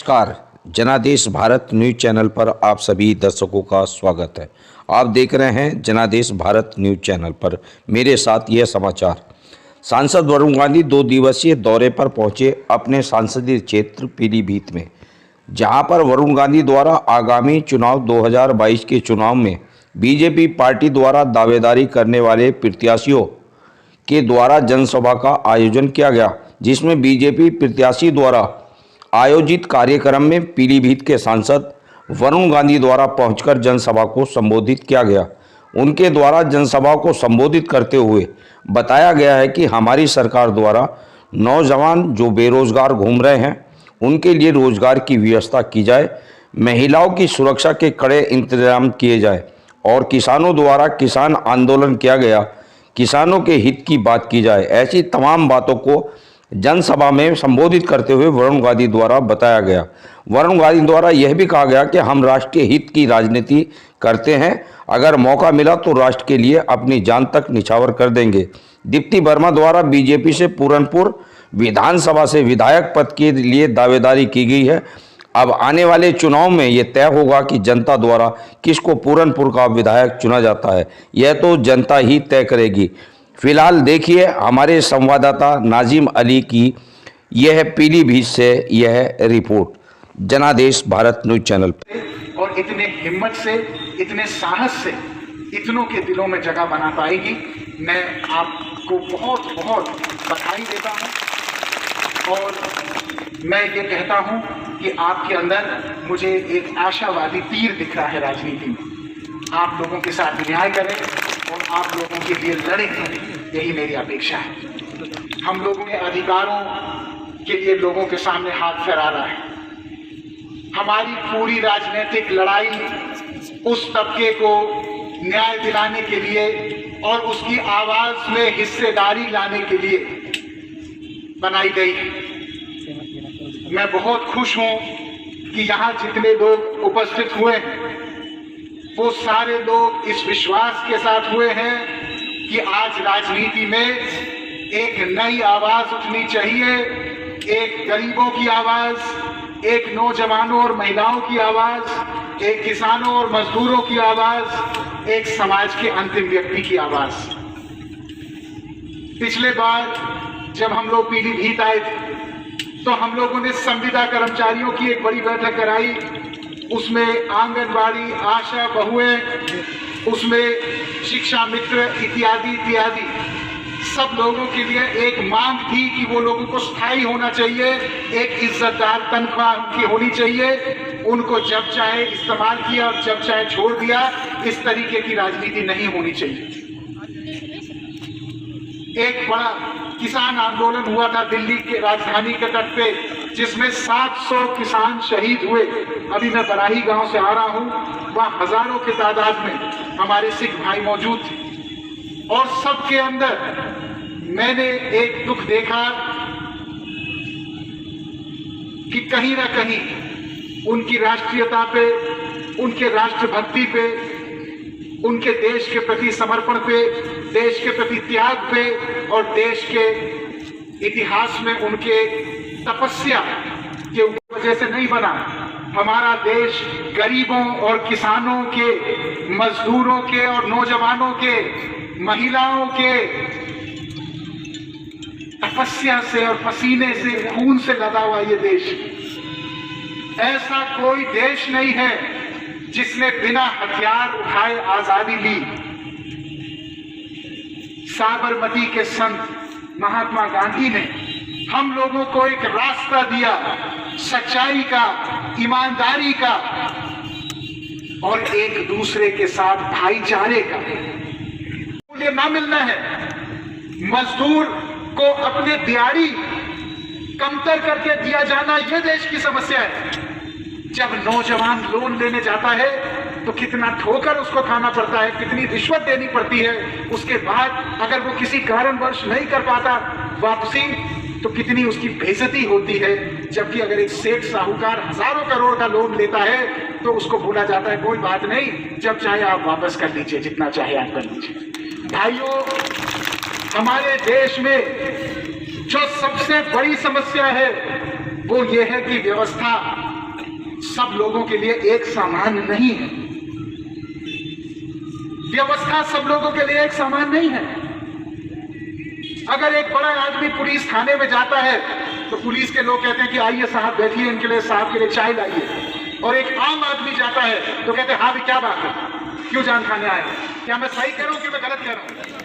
नमस्कार। जनादेश Bharat news channel पर आप सभी दर्शकों का स्वागत है। आप देख रहे हैं जनादेश भारत न्यूज़ चैनल पर। मेरे साथ यह समाचार। सांसद वरुण गांधी 2 दिवसीय दौरे पर पहुंचे अपने संसदीय क्षेत्र पीलीभीत में, जहां पर वरुण गांधी द्वारा आगामी चुनाव 2022 के चुनाव में बीजेपी पार्टी द्वारा दावेदारी करने वाले प्रत्याशियों के द्वारा जनसभा का आयोजन किया गया, जिसमें बीजेपी प्रत्याशी द्वारा आयोजित कार्यक्रम में पीलीभीत के सांसद वरुण गांधी द्वारा पहुंचकर जनसभा को संबोधित किया गया। उनके द्वारा जनसभा को संबोधित करते हुए बताया गया है कि हमारी सरकार द्वारा नौजवान जो बेरोजगार घूम रहे हैं उनके लिए रोजगार की व्यवस्था की जाए, महिलाओं की सुरक्षा के कड़े इंतजाम किए जाए और किसानों द्वारा किसान आंदोलन किया गया, किसानों के हित की बात की जाए। ऐसी तमाम बातों को जनसभा में संबोधित करते हुए वरुण गांधी द्वारा बताया गया। वरुण गांधी द्वारा यह भी कहा गया कि हम राष्ट्र के हित की राजनीति करते हैं, अगर मौका मिला तो राष्ट्र के लिए अपनी जान तक निछावर कर देंगे। दीप्ति वर्मा द्वारा बीजेपी से पूरनपुर विधानसभा से विधायक पद के लिए दावेदारी की गई है। अब आने वाले चुनाव में ये तय होगा कि जनता द्वारा किसको पूरनपुर का विधायक चुना जाता है, यह तो जनता ही तय करेगी। फिलहाल देखिए हमारे संवाददाता नाजिम अली की यह पीलीभीत से यह रिपोर्ट जनादेश भारत न्यूज चैनल पर। और इतने हिम्मत से, इतने साहस से इतनों के दिलों में जगह बना पाएगी। मैं आपको बहुत बहुत बधाई देता हूं और मैं ये कहता हूं कि आपके अंदर मुझे एक आशावादी तीर दिख रहा है राजनीति में। आप लोगों के साथ न्याय करें और आप लोगों के लिए लड़े, यही मेरी अपेक्षा है। हम लोगों के अधिकारों के लिए लोगों के सामने हाथ फैला रहा है। हमारी पूरी राजनीतिक लड़ाई उस तबके को न्याय दिलाने के लिए और उसकी आवाज में हिस्सेदारी लाने के लिए बनाई गई है। मैं बहुत खुश हूं कि यहाँ जितने लोग उपस्थित हुए हैं वो सारे लोग इस विश्वास के साथ हुए हैं कि आज राजनीति में एक नई आवाज उठनी चाहिए, एक गरीबों की आवाज, एक नौजवानों और महिलाओं की आवाज, एक किसानों और मजदूरों की आवाज, एक समाज के अंतिम व्यक्ति की आवाज। पिछले बार जब हम लोग पीलीभीत आए थे तो हम लोगों ने संविदा कर्मचारियों की एक बड़ी बैठक कराई। उसमें आंगनबाड़ी, आशा बहुएं, उसमें शिक्षा मित्र इत्यादि इत्यादि सब लोगों के लिए एक मांग थी कि वो लोगों को स्थायी होना चाहिए, एक इज्जतदार तनख्वाह उनकी होनी चाहिए। उनको जब चाहे इस्तेमाल किया और जब चाहे छोड़ दिया, इस तरीके की राजनीति नहीं होनी चाहिए। एक बड़ा किसान आंदोलन हुआ था दिल्ली के राजधानी के तट पे, जिसमें 700 किसान शहीद हुए। अभी मैं बराही गांव से आ रहा हूं, वहां हजारों की तादाद में हमारे सिख भाई मौजूद थे और सबके अंदर मैंने एक दुख देखा कि कहीं ना कहीं उनकी राष्ट्रीयता पे, उनके राष्ट्रभक्ति पे, उनके देश के प्रति समर्पण पे, देश के प्रति त्याग पे और देश के इतिहास में उनके तपस्या के वजह से नहीं बना। हमारा देश गरीबों और किसानों के, मजदूरों के और नौजवानों के, महिलाओं के तपस्या से और पसीने से, खून से लदा हुआ ये देश। ऐसा कोई देश नहीं है जिसने बिना हथियार उठाए आजादी ली। साबरमती के संत महात्मा गांधी ने हम लोगों को एक रास्ता दिया, सच्चाई का, ईमानदारी का और एक दूसरे के साथ भाईचारे का। मुझे ना मिलना है, मजदूर को अपने दिहाड़ी कमतर करके दिया जाना, यह देश की समस्या है। जब नौजवान लोन लेने जाता है तो कितना ठोकर उसको खाना पड़ता है, कितनी रिश्वत देनी पड़ती है। उसके बाद अगर वो किसी कारणवश नहीं कर पाता वापसी, तो कितनी उसकी बेइज्जती होती है। जबकि अगर एक सेठ साहूकार हजारों करोड़ का लोन लेता है तो उसको बोला जाता है कोई बात नहीं, जब चाहे आप वापस कर लीजिए, जितना चाहे आप कर लीजिए। भाइयों, हमारे देश में जो सबसे बड़ी समस्या है वो ये है कि व्यवस्था सब लोगों के लिए एक समान नहीं है। व्यवस्था सब लोगों के लिए एक समान नहीं है। अगर एक बड़ा आदमी पुलिस थाने में जाता है तो पुलिस के लोग कहते हैं कि आइए साहब बैठिए, इनके लिए साहब के लिए चाय लाइए। और एक आम आदमी जाता है तो कहते हैं हाँ भी क्या बात है, क्यों जान खाने आए? क्या मैं सही कह रहा हूं कि मैं गलत कह रहा हूं?